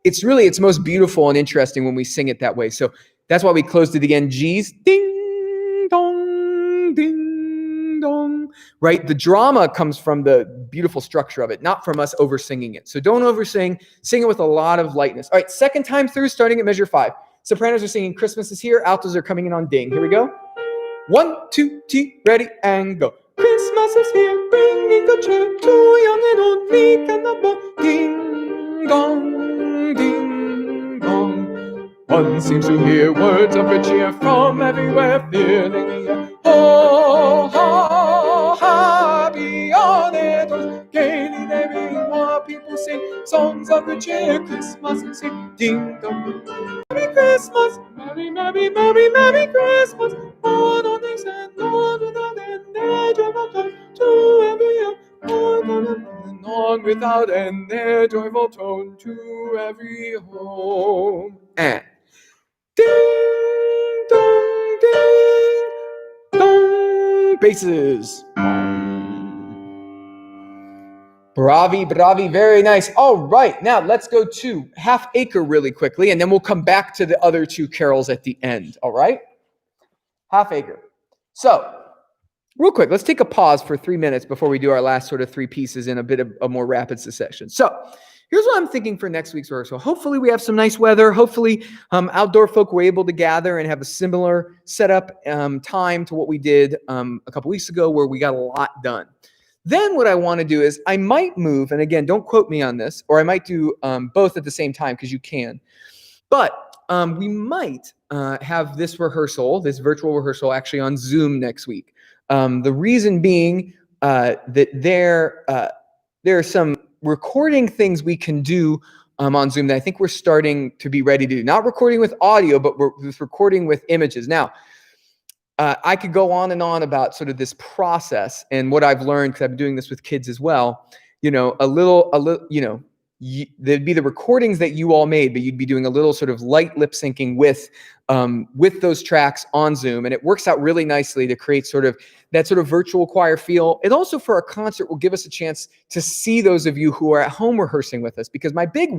It's most beautiful and interesting when we sing it that way. So that's why we closed it again. G's, ding dong, ding dong. Right? The drama comes from the beautiful structure of it, not from us over singing it. So don't over sing. Sing it with a lot of lightness. All right, second time through, starting at measure 5. Sopranos are singing Christmas is here. Altos are coming in on ding. Here we go. 1, 2, T, ready, and go. Christmas is here, bringing good cheer to young and old, meek and the bold. Ding dong, ding dong. One seems to hear words of good cheer from everywhere, filling the air. Ho, ho, happy are their doors. Gaily they ring while people sing songs of good cheer. Christmas is here, ding dong. Merry Christmas, merry, merry, merry, merry Christmas. On all things and on without end, their joyful tone to every ear. On without end, their joyful tone to every home. And ding dong, ding dong, basses. Bravi, bravi, very nice. All right, now let's go to Half Acre really quickly, and then we'll come back to the other 2 carols at the end, all right? Half Acre. So, real quick, let's take a pause for 3 minutes before we do our last sort of 3 pieces in a bit of a more rapid succession. So, here's what I'm thinking for next week's rehearsal. Hopefully we have some nice weather. Hopefully outdoor folk were able to gather and have a similar setup time to what we did a couple weeks ago where we got a lot done. Then what I want to do is I might move, and again, don't quote me on this, or I might do both at the same time because you can. But we might have this rehearsal, this virtual rehearsal, actually on Zoom next week. The reason being that there are some recording things we can do on Zoom that I think we're starting to be ready to do. Not recording with audio, but we're just recording with images. Now, I could go on and on about sort of this process and what I've learned because I've been doing this with kids as well. There'd be the recordings that you all made, but you'd be doing a little sort of light lip syncing with those tracks on Zoom. And it works out really nicely to create sort of that sort of virtual choir feel. It also for a concert will give us a chance to see those of you who are at home rehearsing with us, because my big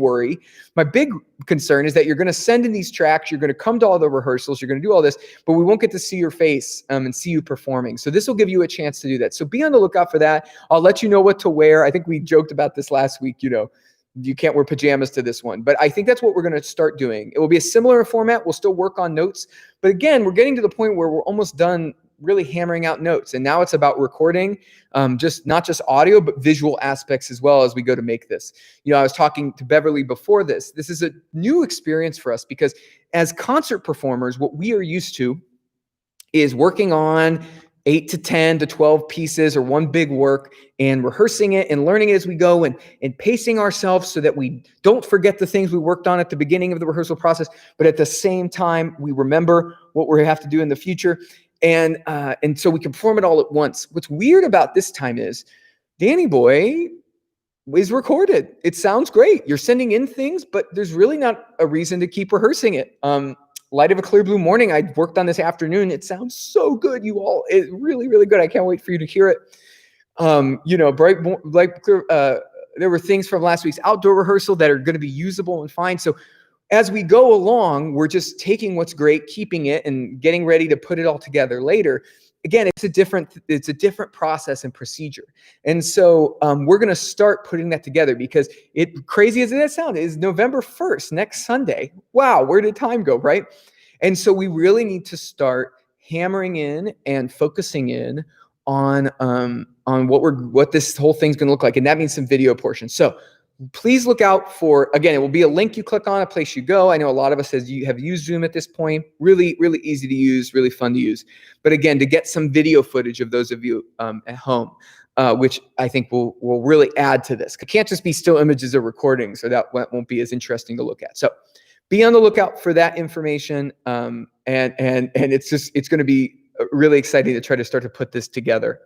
concern is that you're going to send in these tracks, you're going to come to all the rehearsals, you're going to do all this, but we won't get to see your face and see you performing. So this will give you a chance to do that. So be on the lookout for that. I'll let you know what to wear. I think we joked about this last week, you can't wear pajamas to this one, but I think that's what we're going to start doing. It will be a similar format. We'll still work on notes, but again, we're getting to the point where we're almost done really hammering out notes. And now it's about recording, not just audio, but visual aspects as well as we go to make this. I was talking to Beverly before this. This is a new experience for us because as concert performers, what we are used to is working on 8 to 10 to 12 pieces or one big work and rehearsing it and learning it as we go and pacing ourselves so that we don't forget the things we worked on at the beginning of the rehearsal process, but at the same time, we remember what we have to do in the future. And so we can perform it all at once. What's weird about this time is Danny Boy is recorded. It sounds great. You're sending in things, but there's really not a reason to keep rehearsing it. Light of a Clear Blue Morning, I worked on this afternoon. It sounds so good, you all. It's really, really good. I can't wait for you to hear it. Bright, clear. There were things from last week's outdoor rehearsal that are going to be usable and fine. So as we go along, we're just taking what's great, keeping it, and getting ready to put it all together later. Again, it's a different process and procedure. And so we're going to start putting that together because crazy as that sounds, is November 1st, next Sunday. Wow, where did time go, right? And so we really need to start hammering in and focusing in on what this whole thing's going to look like. And that means some video portions. So please look out for, again, it will be a link you click on, a place you go. I know a lot of us have used Zoom at this point. Really, really easy to use, really fun to use. But again, to get some video footage of those of you at home. which I think will really add to this. It can't just be still images or recordings, or that won't be as interesting to look at. So be on the lookout for that information. And it's going to be really exciting to try to start to put this together.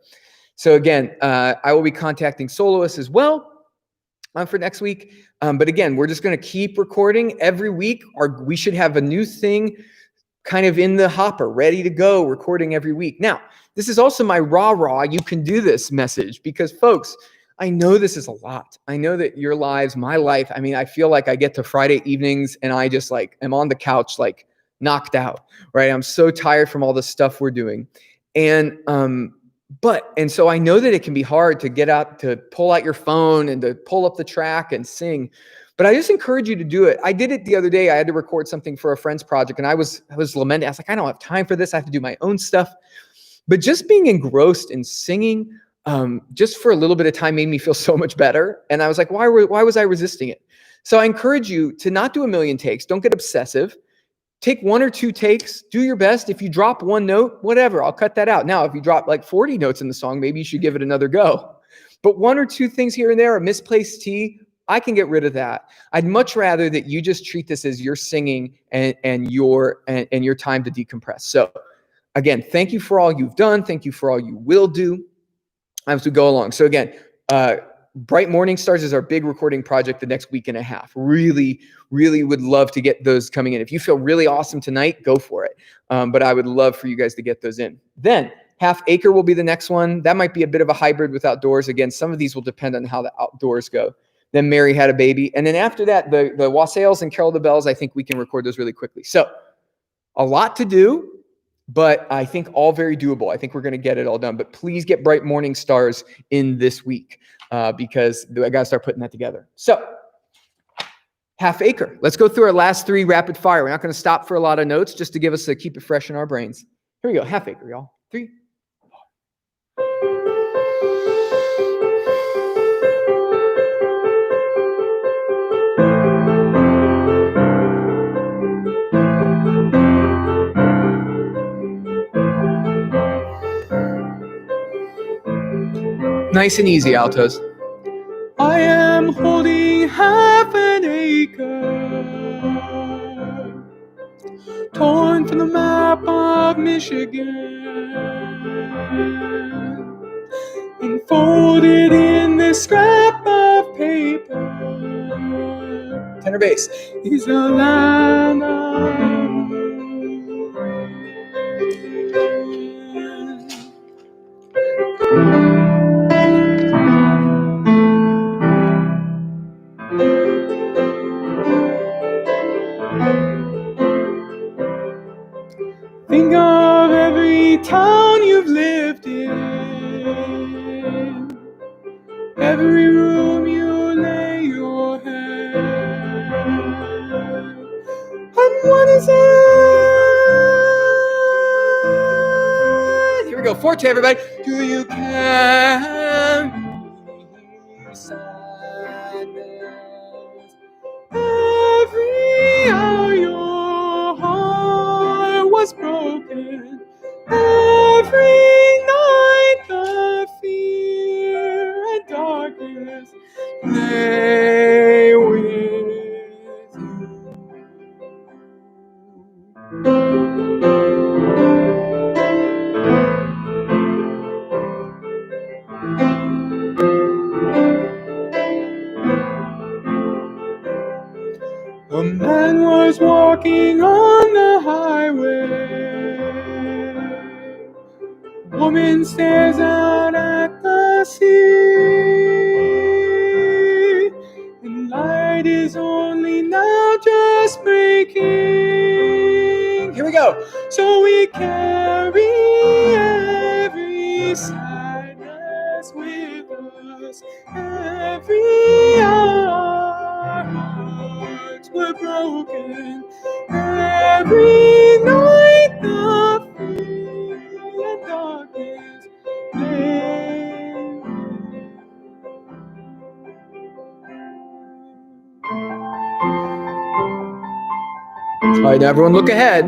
So again, I will be contacting soloists as well for next week. But again, we're just going to keep recording every week. We should have a new thing kind of in the hopper, ready to go, recording every week. Now, this is also my rah-rah, you can do this message, because folks, I know this is a lot. I know that your lives, my life, I mean, I feel like I get to Friday evenings and I just like am on the couch, like knocked out, right? I'm so tired from all the stuff we're doing. And so I know that it can be hard to get out, to pull out your phone and to pull up the track and sing. But I just encourage you to do it. I did it the other day. I had to record something for a friend's project, and I was lamenting. I was like, I don't have time for this. I have to do my own stuff. But just being engrossed in singing, just for a little bit of time, made me feel so much better. And I was like, why was I resisting it? So I encourage you to not do a million takes. Don't get obsessive. Take 1 or 2 takes. Do your best. If you drop 1 note, whatever, I'll cut that out. Now, if you drop like 40 notes in the song, maybe you should give it another go. But 1 or 2 things here and there, a misplaced T, I can get rid of that. I'd much rather that you just treat this as your singing and your time to decompress. So again, thank you for all you've done. Thank you for all you will do as we go along. So again, Bright Morning Stars is our big recording project the next week and a half. Really, really would love to get those coming in. If you feel really awesome tonight, go for it. But I would love for you guys to get those in. Then Half Acre will be the next one. That might be a bit of a hybrid with outdoors. Again, some of these will depend on how the outdoors go. Then Mary Had a Baby. And then after that, the Wassails and Carol the Bells, I think we can record those really quickly. So a lot to do, but I think all very doable. I think we're going to get it all done. But please get Bright Morning Stars in this week because I got to start putting that together. So Half Acre. Let's go through our last 3 rapid fire. We're not going to stop for a lot of notes just to give us a keep it fresh in our brains. Here we go. Half Acre, y'all. 3. Nice and easy, altos. I am holding half an acre, torn from the map of Michigan, and folded in this scrap of paper. Tenor bass. Is the land of think of every town you've lived in, every room you lay your head. And what is it? Here we go, forte, everybody. Do you carry sadness? Every hour your heart was broken. Every night the fear and darkness lay with a man was walking on the highway. Woman stares out at the sea, and light is only now just breaking. Here we go. So we carry every sadness with us, every hour. Were broken every night. The fear and darkness lay. All right, everyone, look ahead.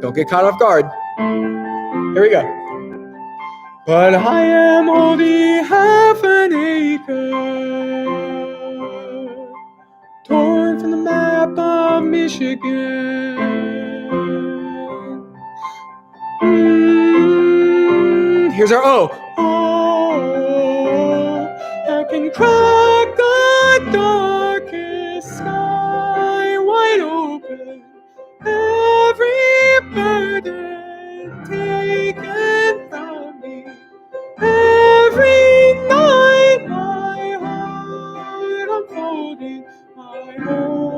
Don't get caught off guard. Here we go. but I am only half an acre, torn from the map of Michigan. Here's our O. Oh, I can crack the darkest sky wide open. Every burden taken from me. Every night my heart unfolding my own.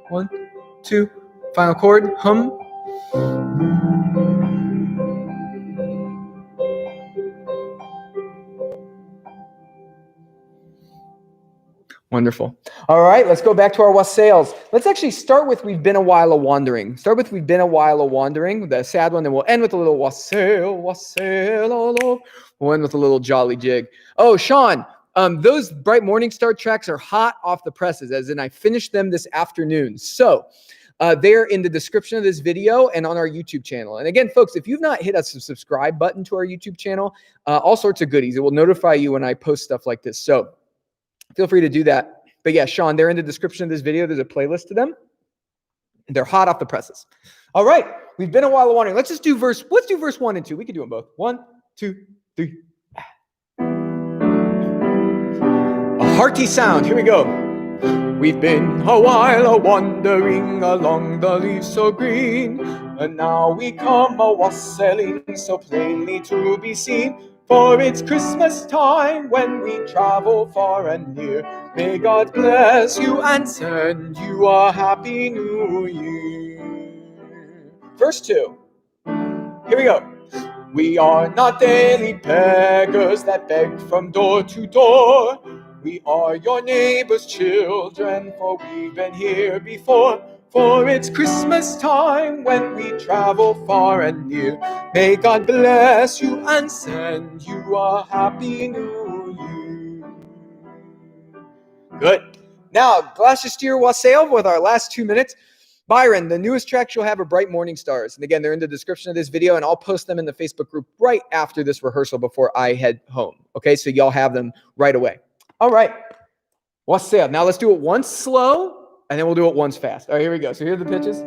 1, 2, final chord, hum. Wonderful. All right, let's go back to our wassails. Let's actually start with We've Been a While a Wandering. Start with We've Been a While a Wandering, the sad one, then we'll end with a little wassail, wassail, all over. We'll end with a little jolly jig. Oh, Sean, those Bright Morning Star tracks are hot off the presses, as in I finished them this afternoon. So they're in the description of this video and on our YouTube channel. And again, folks, if you've not hit a subscribe button to our YouTube channel, all sorts of goodies. It will notify you when I post stuff like this. So feel free to do that. But yeah, Sean, they're in the description of this video. There's a playlist to them. They're hot off the presses. All right. We've been a while wandering. Let's do verse 1 and 2. We can do them both. 1, 2, 3. A hearty sound. Here we go. We've been a while a-wandering along the leaves so green, and now we come a-wassailing so plainly to be seen. For it's Christmas time when we travel far and near. May God bless you and send you a happy new year. Verse 2. Here we go. We are not daily beggars that beg from door to door. We are your neighbor's children, for we've been here before. For it's Christmas time when we travel far and near. May God bless you and send you a happy new year. Good. Now, Gloucestershire Wassail with our last 2 minutes. Byron, the newest tracks you'll have are Bright Morning Stars. And again, they're in the description of this video, and I'll post them in the Facebook group right after this rehearsal before I head home. Okay, so y'all have them right away. All right. Wassail. Now let's do it once slow, and then we'll do it once fast. All right, here we go. So here are the pitches.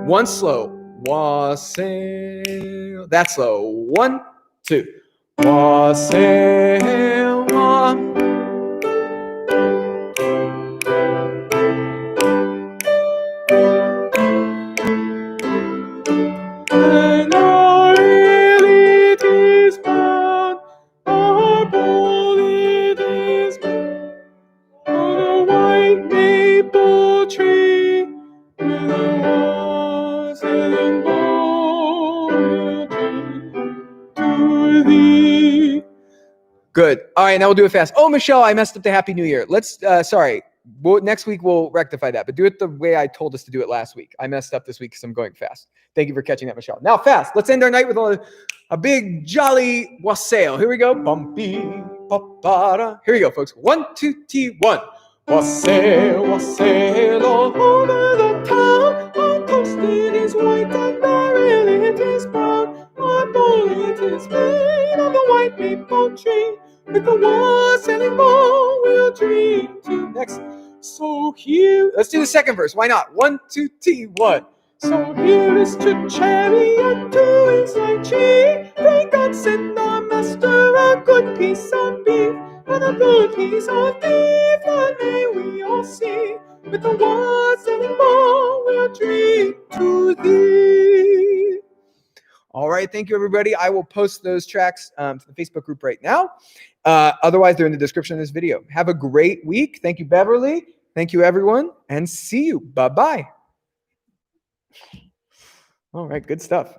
One slow. Wassail. That's slow. 1, 2. Wassail. Wassail. Good. All right, now we'll do it fast. Oh, Michelle, I messed up the Happy New Year. Let's, sorry. Next week we'll rectify that, but do it the way I told us to do it last week. I messed up this week because I'm going fast. Thank you for catching that, Michelle. Now fast. Let's end our night with a big jolly wassail. Here we go. Bumpy, ba-ba-da. Here we go, folks. 1, 2, T1. Wassail, wassail all over the town. Our coast it is white and barrel it is brown. Our bowl it is made of the white maple tree. With the wassailing bowl we'll dream to next. So here, let's do the second verse. Why not? 1, 2, T1. So here is to cherry and to his light tree. May God send our master a good piece of beef and a good piece of beef, and may we all see. With the wassailing bowl we'll dream to thee. All right, thank you, everybody. I will post those tracks to the Facebook group right now. Otherwise, they're in the description of this video. Have a great week. Thank you, Beverly. Thank you, everyone, and see you. Bye-bye. All right, good stuff.